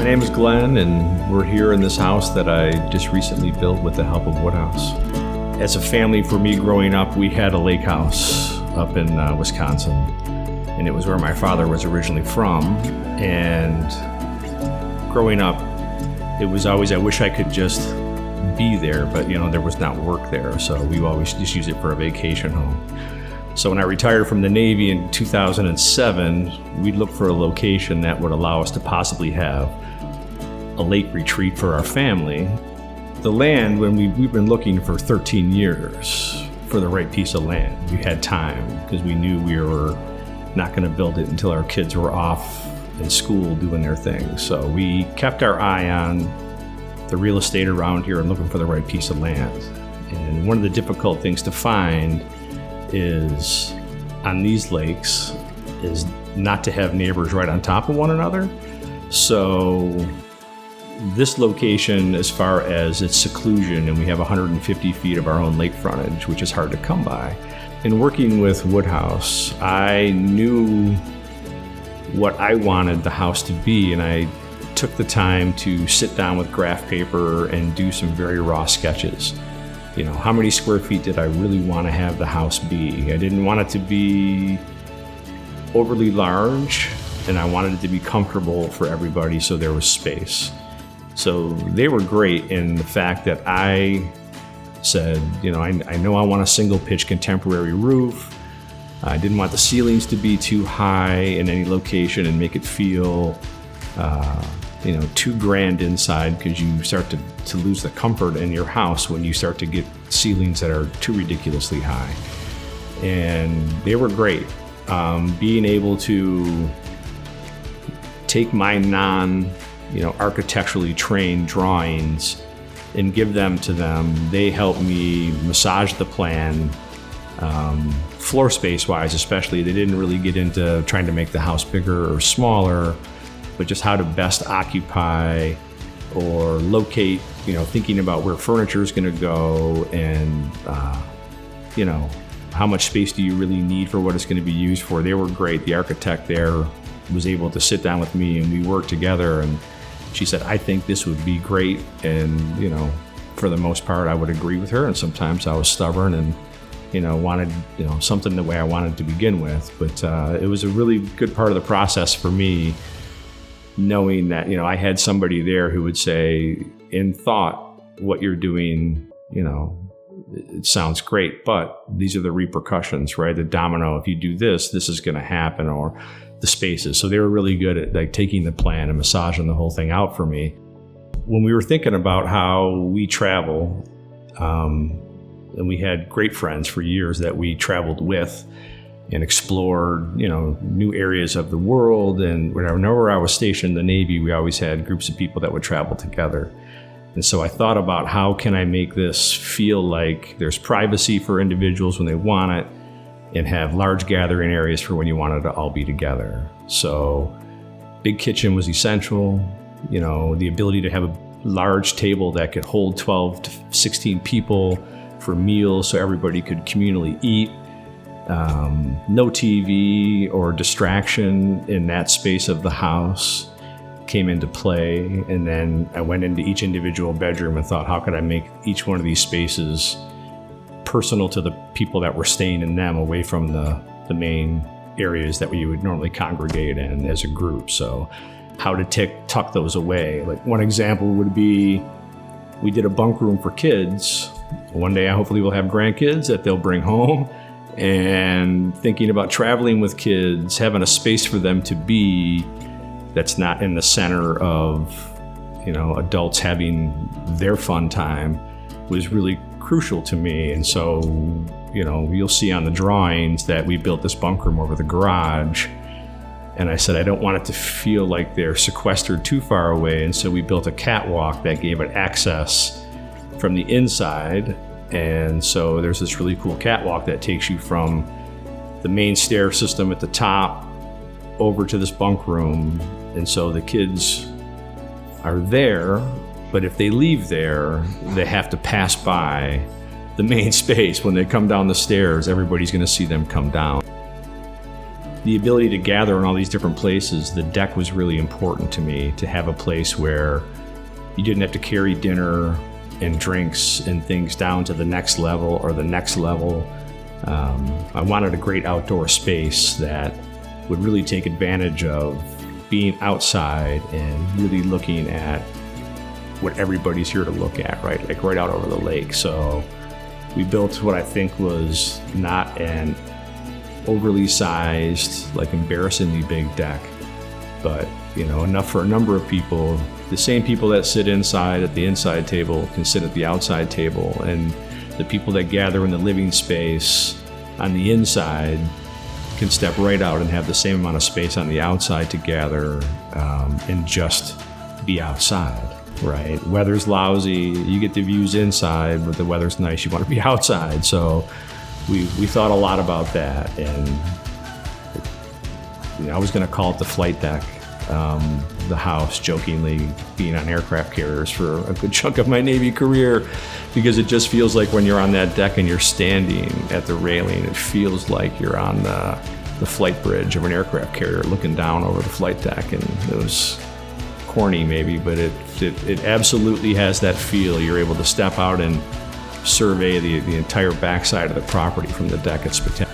My name is Glenn, and we're here in this house that I just recently built with the help of Woodhouse. As a family, for me growing up, we had a lake house up in Wisconsin, and it was where my father was originally from. And growing up, it was always, I wish I could just be there, but there was not work there, so we always just used it for a vacation home. So when I retired from the Navy in 2007, we'd look for a location that would allow us to possibly have a lake retreat for our family. The land, when we've been looking for 13 years for the right piece of land. We had time because we knew we were not going to build it until our kids were off in school doing their thing. So we kept our eye on the real estate around here and looking for the right piece of land. And one of the difficult things to find is on these lakes is not to have neighbors right on top of one another. So this location, as far as its seclusion, and we have 150 feet of our own lake frontage, which is hard to come by. In working with Woodhouse, I knew what I wanted the house to be, and I took the time to sit down with graph paper and do some very raw sketches. How many square feet did I really want to have the house be? I didn't want it to be overly large, and I wanted it to be comfortable for everybody, so there was space. So they were great in the fact that I said, I know I want a single pitch contemporary roof. I didn't want the ceilings to be too high in any location and make it feel too grand inside, because you start to lose the comfort in your house when you start to get ceilings that are too ridiculously high. And they were great. Being able to take my architecturally trained drawings and give them to them, they helped me massage the plan, floor space wise especially. They didn't really get into trying to make the house bigger or smaller, but just how to best occupy or locate, thinking about where furniture is going to go, and how much space do you really need for what it's going to be used for. They were great. The architect there was able to sit down with me, and we worked together, and she said, I think this would be great. And for the most part, I would agree with her, and sometimes I was stubborn and wanted something the way I wanted to begin with. But it was a really good part of the process for me, knowing that I had somebody there who would say, in thought, what you're doing, it sounds great, but these are the repercussions, right? The domino, if you do this, this is going to happen, or the spaces. So they were really good at taking the plan and massaging the whole thing out for me. When we were thinking about how we travel, and we had great friends for years that we traveled with and explored, new areas of the world. And whenever I was stationed in the Navy, we always had groups of people that would travel together. And so I thought about, how can I make this feel like there's privacy for individuals when they want it, and have large gathering areas for when you wanted to all be together. So big kitchen was essential, the ability to have a large table that could hold 12 to 16 people for meals so everybody could communally eat. No TV or distraction in that space of the house came into play. And then I went into each individual bedroom and thought, how could I make each one of these spaces personal to the people that were staying in them, away from the main areas that we would normally congregate in as a group. So how to tuck those away. Like one example would be, we did a bunk room for kids. One day, hopefully we'll have grandkids that they'll bring home, and thinking about traveling with kids, having a space for them to be that's not in the center of, adults having their fun time was really crucial to me. And so, you'll see on the drawings that we built this bunk room over the garage. And I said, I don't want it to feel like they're sequestered too far away. And so we built a catwalk that gave it access from the inside. And so there's this really cool catwalk that takes you from the main stair system at the top over to this bunk room. And so the kids are there, but if they leave there, they have to pass by the main space. When they come down the stairs, everybody's going to see them come down. the ability to gather in all these different places, the deck was really important to me, to have a place where you didn't have to carry dinner and drinks and things down to the next level or the next level. I wanted a great outdoor space that would really take advantage of being outside and really looking at what everybody's here to look at, right? Like right out over the lake. So we built what I think was not an overly sized, like embarrassingly big deck, but enough for a number of people. The same people that sit inside at the inside table can sit at the outside table, and the people that gather in the living space on the inside can step right out and have the same amount of space on the outside to gather and just be outside, right? Weather's lousy, you get the views inside, but the weather's nice, you want to be outside. So we thought a lot about that, and I was going to call it the flight deck. The house, jokingly, being on aircraft carriers for a good chunk of my Navy career, because it just feels like when you're on that deck and you're standing at the railing, it feels like you're on the flight bridge of an aircraft carrier looking down over the flight deck. And it was corny maybe, but it absolutely has that feel. You're able to step out and survey the entire backside of the property from the deck. It's spectacular.